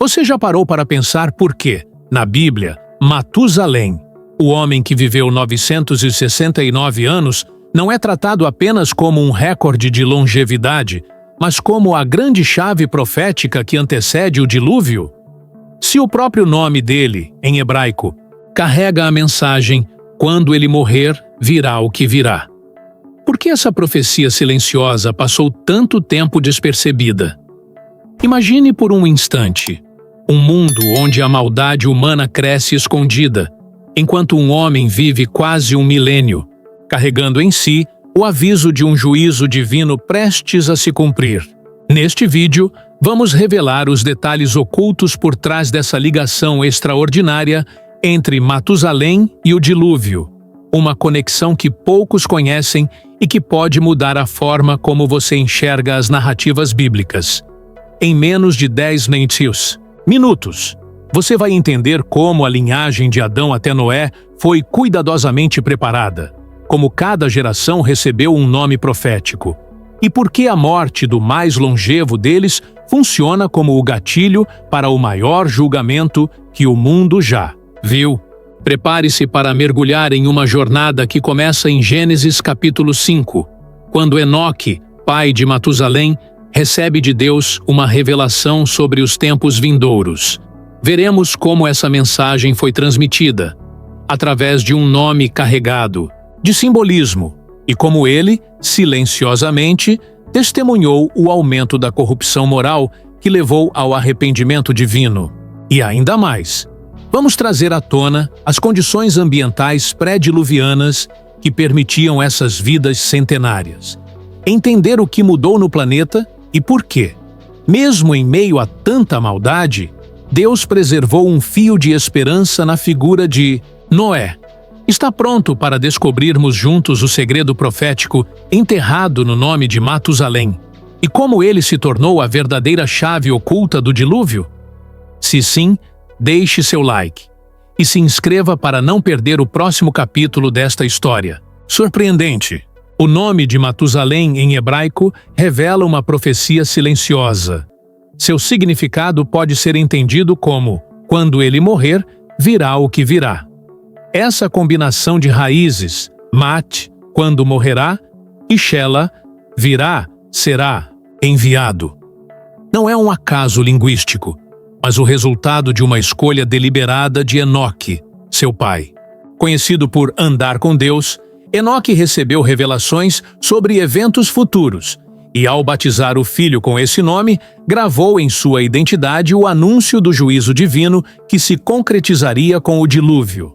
Você já parou para pensar por que, na Bíblia, Matusalém, o homem que viveu 969 anos, não é tratado apenas como um recorde de longevidade, mas como a grande chave profética que antecede o dilúvio? Se o próprio nome dele, em hebraico, carrega a mensagem "Quando ele morrer, virá o que virá". Por que essa profecia silenciosa passou tanto tempo despercebida? Imagine por um instante um mundo onde a maldade humana cresce escondida, enquanto um homem vive quase um milênio, carregando em si o aviso de um juízo divino prestes a se cumprir. Neste vídeo, vamos revelar os detalhes ocultos por trás dessa ligação extraordinária entre Matusalém e o dilúvio, uma conexão que poucos conhecem e que pode mudar a forma como você enxerga as narrativas bíblicas. Em menos de 10 minutos, você vai entender como a linhagem de Adão até Noé foi cuidadosamente preparada, como cada geração recebeu um nome profético, e por que a morte do mais longevo deles funciona como o gatilho para o maior julgamento que o mundo já viu. Prepare-se para mergulhar em uma jornada que começa em Gênesis capítulo 5, quando Enoque, pai de Matusalém, recebe de Deus uma revelação sobre os tempos vindouros. Veremos como essa mensagem foi transmitida, através de um nome carregado de simbolismo, e como ele, silenciosamente, testemunhou o aumento da corrupção moral que levou ao arrependimento divino. E ainda mais, vamos trazer à tona as condições ambientais pré-diluvianas que permitiam essas vidas centenárias. Entender o que mudou no planeta e por quê, mesmo em meio a tanta maldade, Deus preservou um fio de esperança na figura de Noé. Está pronto para descobrirmos juntos o segredo profético enterrado no nome de Matusalém e como ele se tornou a verdadeira chave oculta do dilúvio? Se sim, deixe seu like e se inscreva para não perder o próximo capítulo desta história. Surpreendente! O nome de Matusalém em hebraico revela uma profecia silenciosa. Seu significado pode ser entendido como "quando ele morrer, virá o que virá". Essa combinação de raízes, mat, quando morrerá, e shela, virá, será, enviado, não é um acaso linguístico, mas o resultado de uma escolha deliberada de Enoque, seu pai. Conhecido por andar com Deus, Enoque recebeu revelações sobre eventos futuros e, ao batizar o filho com esse nome, gravou em sua identidade o anúncio do juízo divino que se concretizaria com o dilúvio.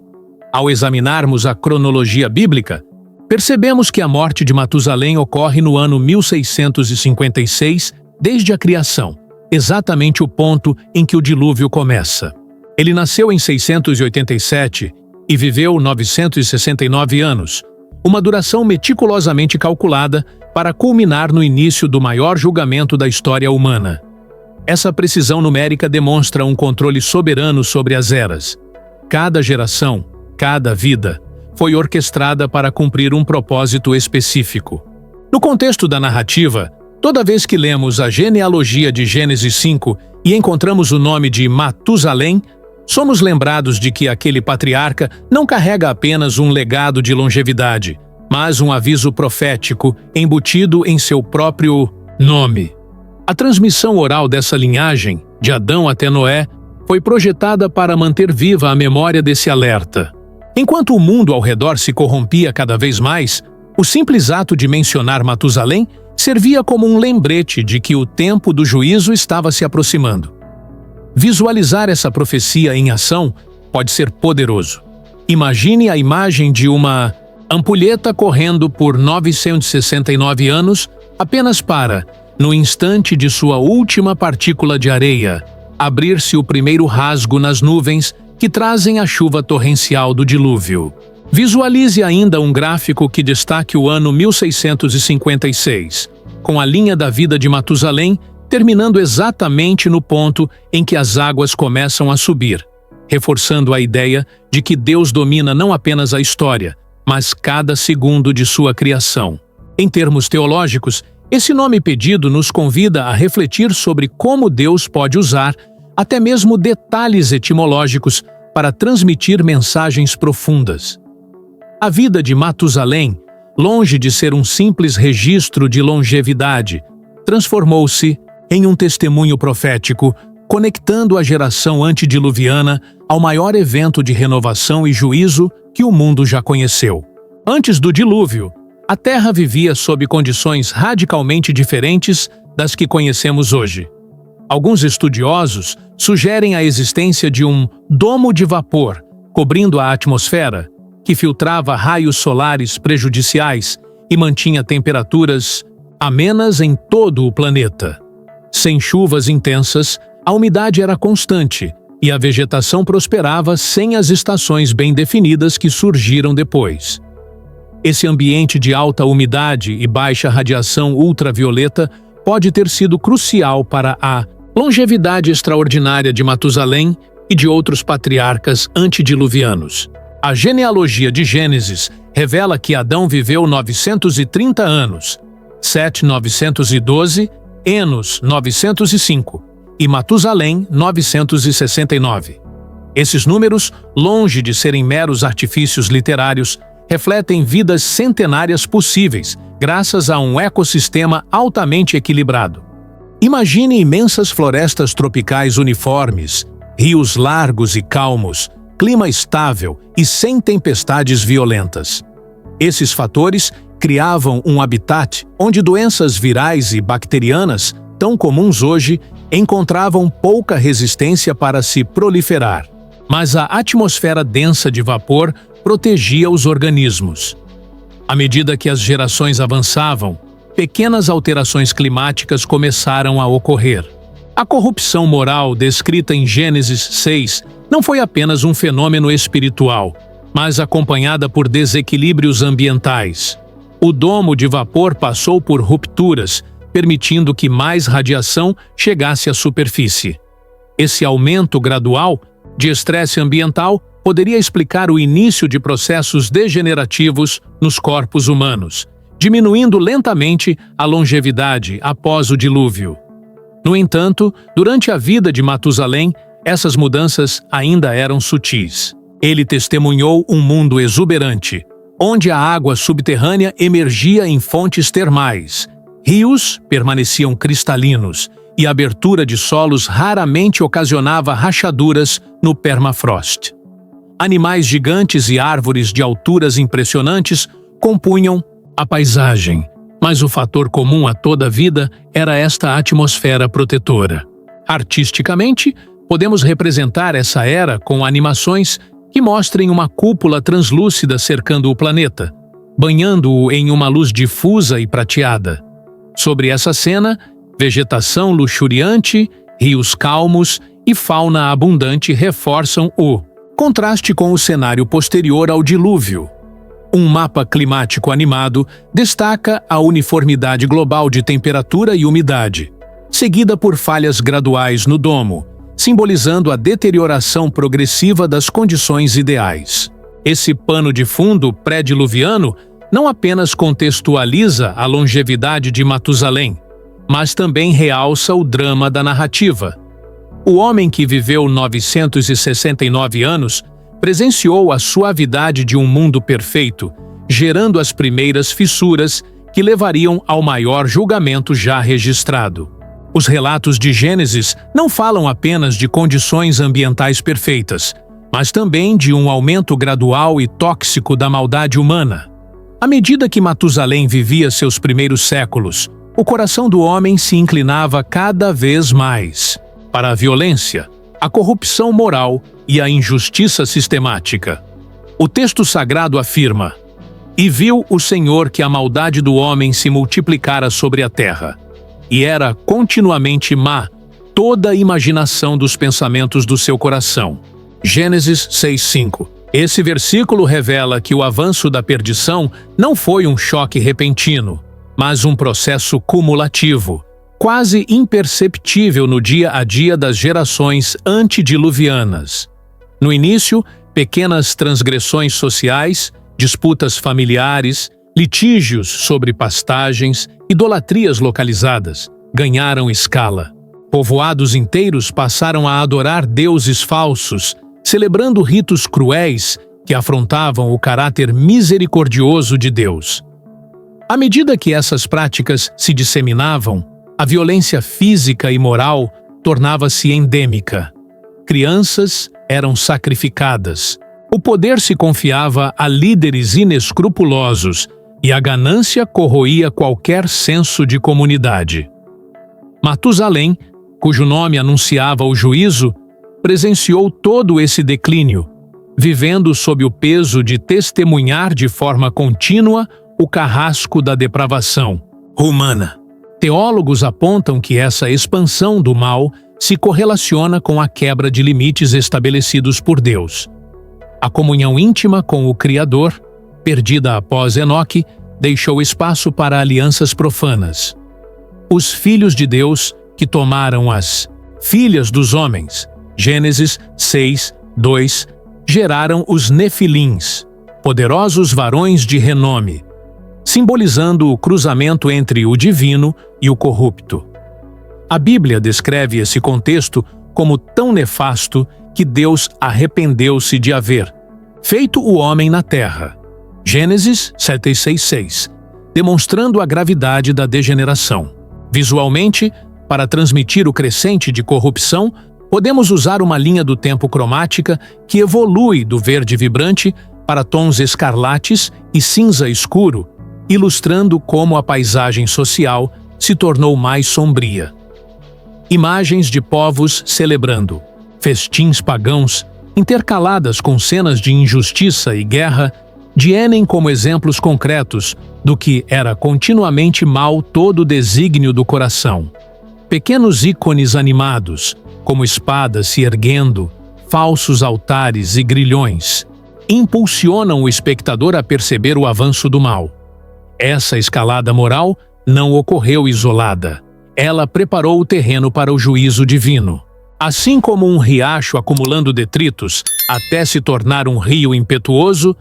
Ao examinarmos a cronologia bíblica, percebemos que a morte de Matusalém ocorre no ano 1656, desde a criação, exatamente o ponto em que o dilúvio começa. Ele nasceu em 687 e viveu 969 anos, uma duração meticulosamente calculada para culminar no início do maior julgamento da história humana. Essa precisão numérica demonstra um controle soberano sobre as eras. Cada geração, cada vida, foi orquestrada para cumprir um propósito específico. No contexto da narrativa, toda vez que lemos a genealogia de Gênesis 5 e encontramos o nome de Matusalém, somos lembrados de que aquele patriarca não carrega apenas um legado de longevidade, mas um aviso profético embutido em seu próprio nome. A transmissão oral dessa linhagem, de Adão até Noé, foi projetada para manter viva a memória desse alerta. Enquanto o mundo ao redor se corrompia cada vez mais, o simples ato de mencionar Matusalém servia como um lembrete de que o tempo do juízo estava se aproximando. Visualizar essa profecia em ação pode ser poderoso. Imagine a imagem de uma ampulheta correndo por 969 anos apenas para, no instante de sua última partícula de areia, abrir-se o primeiro rasgo nas nuvens que trazem a chuva torrencial do dilúvio. Visualize ainda um gráfico que destaque o ano 1656, com a linha da vida de Matusalém terminando exatamente no ponto em que as águas começam a subir, reforçando a ideia de que Deus domina não apenas a história, mas cada segundo de sua criação. Em termos teológicos, esse nome pedido nos convida a refletir sobre como Deus pode usar até mesmo detalhes etimológicos para transmitir mensagens profundas. A vida de Matusalém, longe de ser um simples registro de longevidade, transformou-se em um testemunho profético, conectando a geração antediluviana ao maior evento de renovação e juízo que o mundo já conheceu. Antes do dilúvio, a Terra vivia sob condições radicalmente diferentes das que conhecemos hoje. Alguns estudiosos sugerem a existência de um domo de vapor cobrindo a atmosfera, que filtrava raios solares prejudiciais e mantinha temperaturas amenas em todo o planeta. Sem chuvas intensas, a umidade era constante e a vegetação prosperava sem as estações bem definidas que surgiram depois. Esse ambiente de alta umidade e baixa radiação ultravioleta pode ter sido crucial para a longevidade extraordinária de Matusalém e de outros patriarcas antediluvianos. A genealogia de Gênesis revela que Adão viveu 930 anos, Sete 912, Enos 905 e Matusalém 969. Esses números, longe de serem meros artifícios literários, refletem vidas centenárias possíveis, graças a um ecossistema altamente equilibrado. Imagine imensas florestas tropicais uniformes, rios largos e calmos, clima estável e sem tempestades violentas. Esses fatores criavam um habitat onde doenças virais e bacterianas, tão comuns hoje, encontravam pouca resistência para se proliferar. Mas a atmosfera densa de vapor protegia os organismos. À medida que as gerações avançavam, pequenas alterações climáticas começaram a ocorrer. A corrupção moral descrita em Gênesis 6 não foi apenas um fenômeno espiritual, mas acompanhada por desequilíbrios ambientais. O domo de vapor passou por rupturas, permitindo que mais radiação chegasse à superfície. Esse aumento gradual de estresse ambiental poderia explicar o início de processos degenerativos nos corpos humanos, diminuindo lentamente a longevidade após o dilúvio. No entanto, durante a vida de Matusalém, essas mudanças ainda eram sutis. Ele testemunhou um mundo exuberante, onde a água subterrânea emergia em fontes termais, rios permaneciam cristalinos e a abertura de solos raramente ocasionava rachaduras no permafrost. Animais gigantes e árvores de alturas impressionantes compunham a paisagem, mas o fator comum a toda a vida era esta atmosfera protetora. Artisticamente, podemos representar essa era com animações que mostrem uma cúpula translúcida cercando o planeta, banhando-o em uma luz difusa e prateada. Sobre essa cena, vegetação luxuriante, rios calmos e fauna abundante reforçam o contraste com o cenário posterior ao dilúvio. Um mapa climático animado destaca a uniformidade global de temperatura e umidade, seguida por falhas graduais no domo, simbolizando a deterioração progressiva das condições ideais. Esse pano de fundo pré-diluviano não apenas contextualiza a longevidade de Matusalém, mas também realça o drama da narrativa. O homem que viveu 969 anos presenciou a suavidade de um mundo perfeito, gerando as primeiras fissuras que levariam ao maior julgamento já registrado. Os relatos de Gênesis não falam apenas de condições ambientais perfeitas, mas também de um aumento gradual e tóxico da maldade humana. À medida que Matusalém vivia seus primeiros séculos, o coração do homem se inclinava cada vez mais para a violência, a corrupção moral e a injustiça sistemática. O texto sagrado afirma: "E viu o Senhor que a maldade do homem se multiplicara sobre a terra, e era continuamente má toda a imaginação dos pensamentos do seu coração." Gênesis 6:5. Esse versículo revela que o avanço da perdição não foi um choque repentino, mas um processo cumulativo, quase imperceptível no dia a dia das gerações antediluvianas. No início, pequenas transgressões sociais, disputas familiares, litígios sobre pastagens, idolatrias localizadas, ganharam escala. Povoados inteiros passaram a adorar deuses falsos, celebrando ritos cruéis que afrontavam o caráter misericordioso de Deus. À medida que essas práticas se disseminavam, a violência física e moral tornava-se endêmica. Crianças eram sacrificadas. O poder se confiava a líderes inescrupulosos e a ganância corroía qualquer senso de comunidade. Matusalém, cujo nome anunciava o juízo, presenciou todo esse declínio, vivendo sob o peso de testemunhar de forma contínua o carrasco da depravação humana. Teólogos apontam que essa expansão do mal se correlaciona com a quebra de limites estabelecidos por Deus. A comunhão íntima com o Criador, perdida após Enoque, deixou espaço para alianças profanas. Os filhos de Deus, que tomaram as filhas dos homens, Gênesis 6, 2, geraram os Nefilins, poderosos varões de renome, simbolizando o cruzamento entre o divino e o corrupto. A Bíblia descreve esse contexto como tão nefasto que Deus arrependeu-se de haver feito o homem na terra. Gênesis 7:6, demonstrando a gravidade da degeneração. Visualmente, para transmitir o crescente de corrupção, podemos usar uma linha do tempo cromática que evolui do verde vibrante para tons escarlates e cinza escuro, ilustrando como a paisagem social se tornou mais sombria. Imagens de povos celebrando festins pagãos, intercaladas com cenas de injustiça e guerra, dienem como exemplos concretos do que era continuamente mal todo o desígnio do coração. Pequenos ícones animados, como espadas se erguendo, falsos altares e grilhões, impulsionam o espectador a perceber o avanço do mal. Essa escalada moral não ocorreu isolada. Ela preparou o terreno para o juízo divino. Assim como um riacho acumulando detritos até se tornar um rio impetuoso,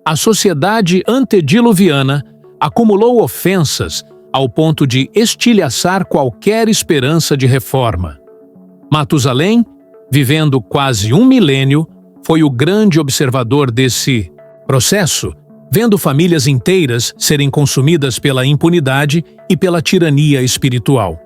a sociedade antediluviana acumulou ofensas ao ponto de estilhaçar qualquer esperança de reforma. Matusalém, vivendo quase um milênio, foi o grande observador desse processo, vendo famílias inteiras serem consumidas pela impunidade e pela tirania espiritual.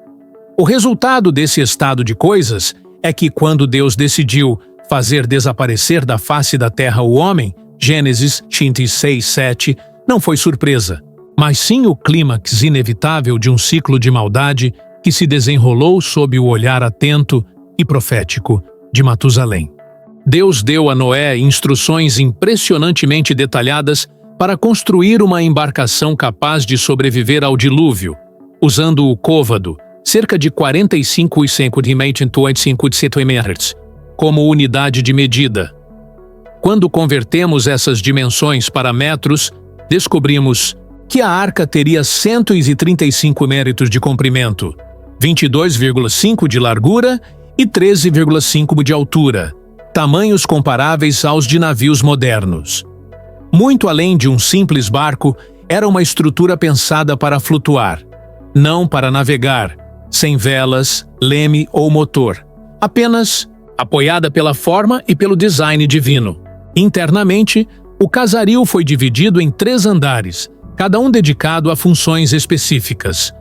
O resultado desse estado de coisas é que quando Deus decidiu fazer desaparecer da face da terra o homem, Gênesis 6:7, não foi surpresa, mas sim o clímax inevitável de um ciclo de maldade que se desenrolou sob o olhar atento e profético de Matusalém. Deus deu a Noé instruções impressionantemente detalhadas para construir uma embarcação capaz de sobreviver ao dilúvio, usando o côvado, cerca de 45 cm, como unidade de medida. Quando convertemos essas dimensões para metros, descobrimos que a arca teria 135 metros de comprimento, 22,5 de largura e 13,5 de altura, tamanhos comparáveis aos de navios modernos. Muito além de um simples barco, era uma estrutura pensada para flutuar, não para navegar, sem velas, leme ou motor, apenas apoiada pela forma e pelo design divino. Internamente, o casaril foi dividido em 3 andares, cada um dedicado a funções específicas.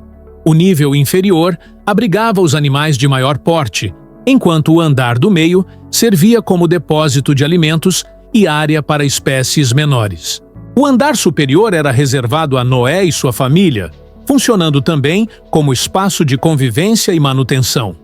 O nível inferior abrigava os animais de maior porte, enquanto o andar do meio servia como depósito de alimentos e área para espécies menores. O andar superior era reservado a Noé e sua família, funcionando também como espaço de convivência e manutenção.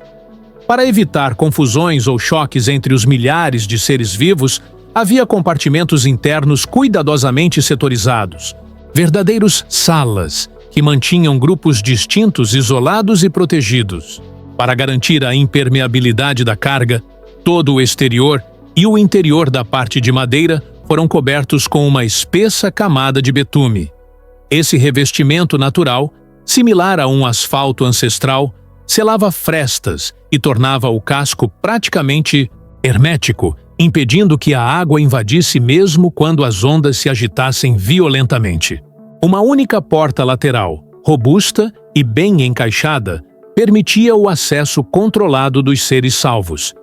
Para evitar confusões ou choques entre os milhares de seres vivos, havia compartimentos internos cuidadosamente setorizados, verdadeiros salas que mantinham grupos distintos, isolados e protegidos. Para garantir a impermeabilidade da carga, todo o exterior e o interior da parte de madeira foram cobertos com uma espessa camada de betume. Esse revestimento natural, similar a um asfalto ancestral, selava frestas e tornava o casco praticamente hermético, impedindo que a água invadisse mesmo quando as ondas se agitassem violentamente. Uma única porta lateral, robusta e bem encaixada, permitia o acesso controlado dos seres salvos,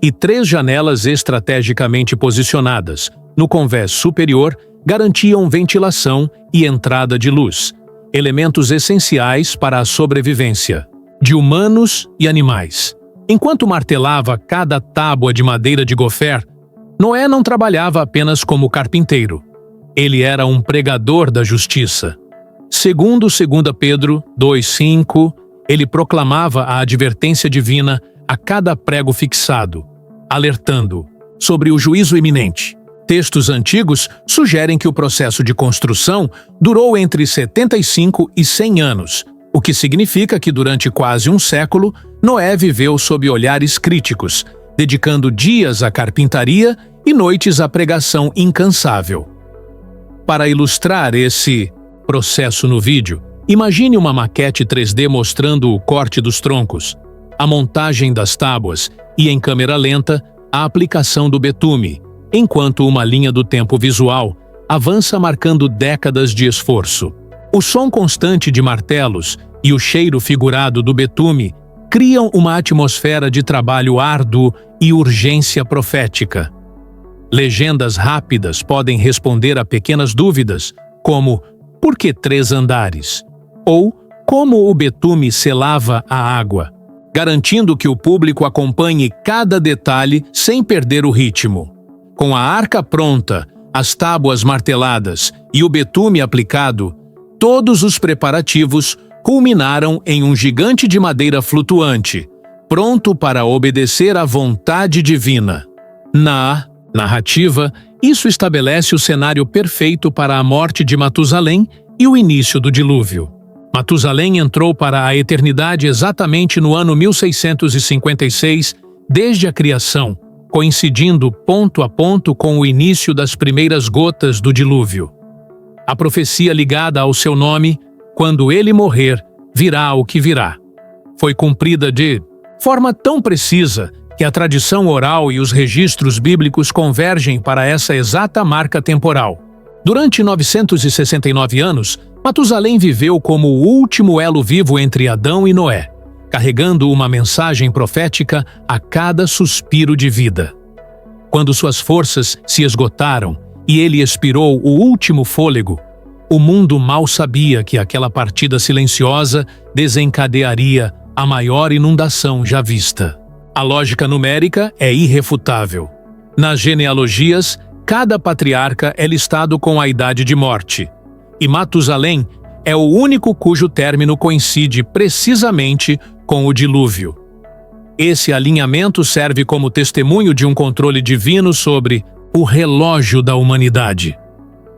e 3 janelas estrategicamente posicionadas no convés superior garantiam ventilação e entrada de luz, elementos essenciais para a sobrevivência de humanos e animais. Enquanto martelava cada tábua de madeira de gofer, Noé não trabalhava apenas como carpinteiro. Ele era um pregador da justiça. Segundo 2 Pedro 2:5, ele proclamava a advertência divina a cada prego fixado, alertando sobre o juízo iminente. Textos antigos sugerem que o processo de construção durou entre 75 e 100 anos, o que significa que durante quase um século, Noé viveu sob olhares críticos, dedicando dias à carpintaria e noites à pregação incansável. Para ilustrar esse processo no vídeo, imagine uma maquete 3D mostrando o corte dos troncos, a montagem das tábuas e, em câmera lenta, a aplicação do betume, enquanto uma linha do tempo visual avança marcando décadas de esforço. O som constante de martelos e o cheiro figurado do betume criam uma atmosfera de trabalho árduo e urgência profética. Legendas rápidas podem responder a pequenas dúvidas, como por que 3 andares? Ou como o betume selava a água, garantindo que o público acompanhe cada detalhe sem perder o ritmo. Com a arca pronta, as tábuas marteladas e o betume aplicado, todos os preparativos culminaram em um gigante de madeira flutuante, pronto para obedecer à vontade divina. Na narrativa, isso estabelece o cenário perfeito para a morte de Matusalém e o início do dilúvio. Matusalém entrou para a eternidade exatamente no ano 1656, desde a criação, coincidindo ponto a ponto com o início das primeiras gotas do dilúvio. A profecia ligada ao seu nome, quando ele morrer, virá o que virá, foi cumprida de forma tão precisa que a tradição oral e os registros bíblicos convergem para essa exata marca temporal. Durante 969 anos, Matusalém viveu como o último elo vivo entre Adão e Noé, carregando uma mensagem profética a cada suspiro de vida. Quando suas forças se esgotaram e ele expirou o último fôlego, o mundo mal sabia que aquela partida silenciosa desencadearia a maior inundação já vista. A lógica numérica é irrefutável. Nas genealogias, cada patriarca é listado com a idade de morte, e Matusalém é o único cujo término coincide precisamente com o dilúvio. Esse alinhamento serve como testemunho de um controle divino sobre o relógio da humanidade.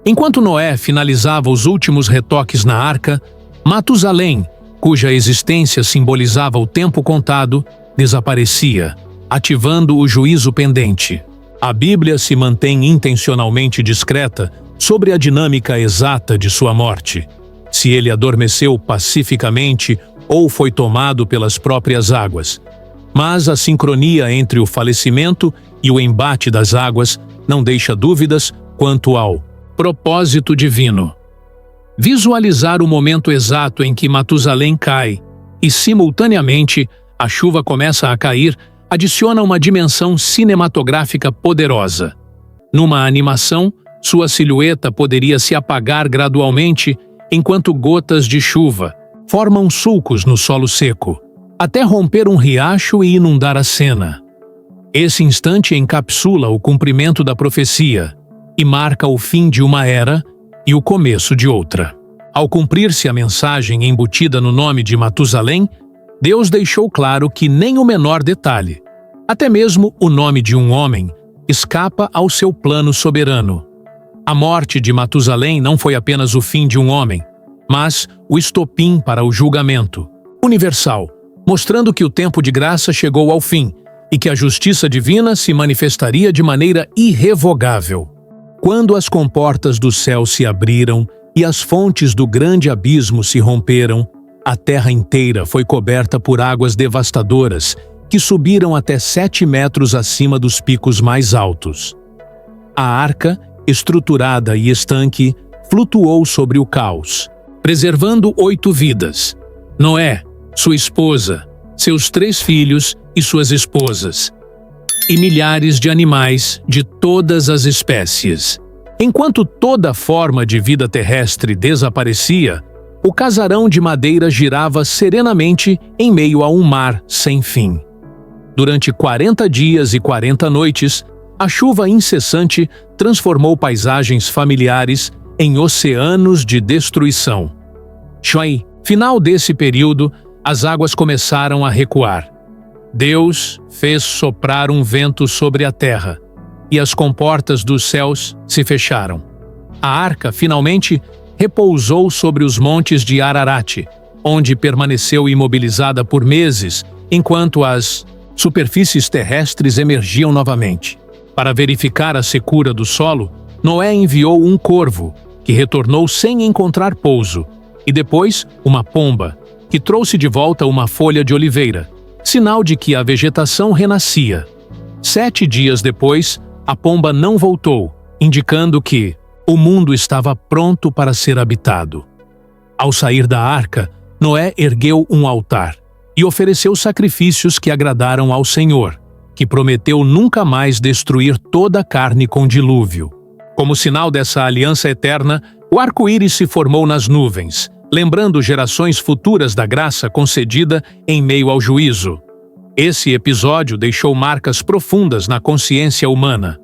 Enquanto Noé finalizava os últimos retoques na arca, Matusalém, cuja existência simbolizava o tempo contado, desaparecia, ativando o juízo pendente. A Bíblia se mantém intencionalmente discreta sobre a dinâmica exata de sua morte, se ele adormeceu pacificamente ou foi tomado pelas próprias águas. Mas a sincronia entre o falecimento e o embate das águas não deixa dúvidas quanto ao propósito divino. Visualizar o momento exato em que Matusalém cai e, simultaneamente, a chuva começa a cair adiciona uma dimensão cinematográfica poderosa. Numa animação, sua silhueta poderia se apagar gradualmente enquanto gotas de chuva formam sulcos no solo seco, até romper um riacho e inundar a cena. Esse instante encapsula o cumprimento da profecia e marca o fim de uma era e o começo de outra. Ao cumprir-se a mensagem embutida no nome de Matusalém, Deus deixou claro que nem o menor detalhe, até mesmo o nome de um homem, escapa ao seu plano soberano. A morte de Matusalém não foi apenas o fim de um homem, mas o estopim para o julgamento universal, mostrando que o tempo de graça chegou ao fim e que a justiça divina se manifestaria de maneira irrevogável. Quando as comportas do céu se abriram e as fontes do grande abismo se romperam, a terra inteira foi coberta por águas devastadoras que subiram até 7 metros acima dos picos mais altos. A arca, estruturada e estanque, flutuou sobre o caos, preservando 8 vidas. Noé, sua esposa, seus 3 filhos e suas esposas, e milhares de animais de todas as espécies. Enquanto toda forma de vida terrestre desaparecia, o casarão de madeira girava serenamente em meio a um mar sem fim. Durante 40 dias e 40 noites, a chuva incessante transformou paisagens familiares em oceanos de destruição. Final desse período, as águas começaram a recuar. Deus fez soprar um vento sobre a terra, e as comportas dos céus se fecharam. A arca, finalmente, repousou sobre os montes de Ararat, onde permaneceu imobilizada por meses, enquanto as superfícies terrestres emergiam novamente. Para verificar a secura do solo, Noé enviou um corvo, que retornou sem encontrar pouso, e depois uma pomba, que trouxe de volta uma folha de oliveira, sinal de que a vegetação renascia. 7 dias depois, a pomba não voltou, indicando que o mundo estava pronto para ser habitado. Ao sair da arca, Noé ergueu um altar e ofereceu sacrifícios que agradaram ao Senhor, que prometeu nunca mais destruir toda a carne com dilúvio. Como sinal dessa aliança eterna, o arco-íris se formou nas nuvens, lembrando gerações futuras da graça concedida em meio ao juízo. Esse episódio deixou marcas profundas na consciência humana.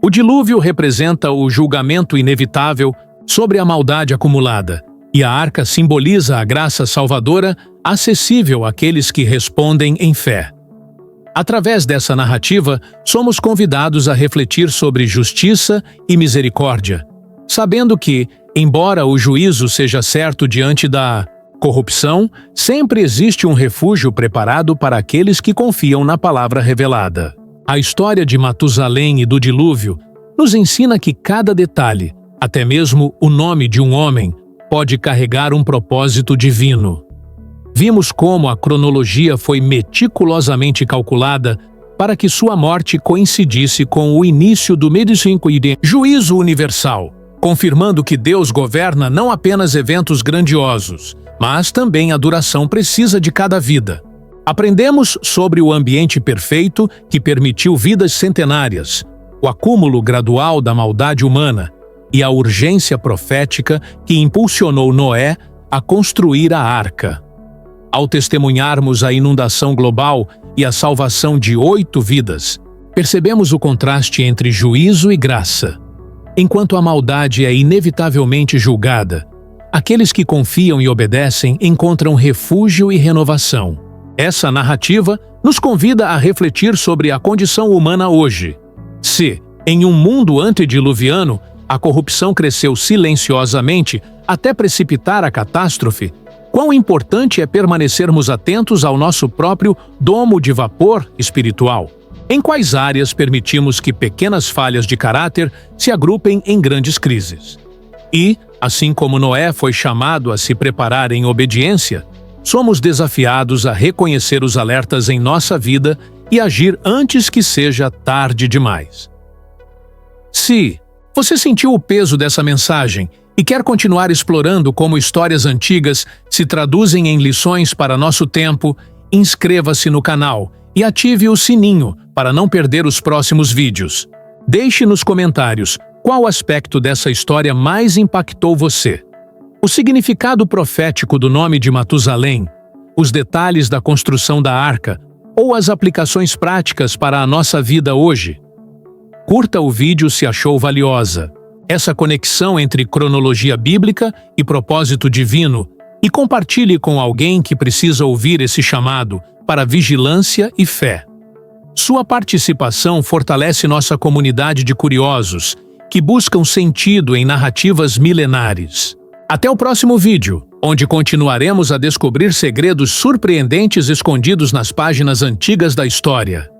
O dilúvio representa o julgamento inevitável sobre a maldade acumulada, e a arca simboliza a graça salvadora acessível àqueles que respondem em fé. Através dessa narrativa, somos convidados a refletir sobre justiça e misericórdia, sabendo que, embora o juízo seja certo diante da corrupção, sempre existe um refúgio preparado para aqueles que confiam na palavra revelada. A história de Matusalém e do dilúvio nos ensina que cada detalhe, até mesmo o nome de um homem, pode carregar um propósito divino. Vimos como a cronologia foi meticulosamente calculada para que sua morte coincidisse com o início do juízo universal, confirmando que Deus governa não apenas eventos grandiosos, mas também a duração precisa de cada vida. Aprendemos sobre o ambiente perfeito que permitiu vidas centenárias, o acúmulo gradual da maldade humana e a urgência profética que impulsionou Noé a construir a arca. Ao testemunharmos a inundação global e a salvação de 8 vidas, percebemos o contraste entre juízo e graça. Enquanto a maldade é inevitavelmente julgada, aqueles que confiam e obedecem encontram refúgio e renovação. Essa narrativa nos convida a refletir sobre a condição humana hoje. Se, em um mundo antediluviano, a corrupção cresceu silenciosamente até precipitar a catástrofe, quão importante é permanecermos atentos ao nosso próprio domo de vapor espiritual. Em quais áreas permitimos que pequenas falhas de caráter se agrupem em grandes crises? E, assim como Noé foi chamado a se preparar em obediência, somos desafiados a reconhecer os alertas em nossa vida e agir antes que seja tarde demais. Se você sentiu o peso dessa mensagem e quer continuar explorando como histórias antigas se traduzem em lições para nosso tempo, inscreva-se no canal e ative o sininho para não perder os próximos vídeos. Deixe nos comentários qual aspecto dessa história mais impactou você. O significado profético do nome de Matusalém, os detalhes da construção da arca ou as aplicações práticas para a nossa vida hoje. Curta o vídeo se achou valiosa. Essa conexão entre cronologia bíblica e propósito divino e compartilhe com alguém que precisa ouvir esse chamado para vigilância e fé. Sua participação fortalece nossa comunidade de curiosos que buscam sentido em narrativas milenares. Até o próximo vídeo, onde continuaremos a descobrir segredos surpreendentes escondidos nas páginas antigas da história.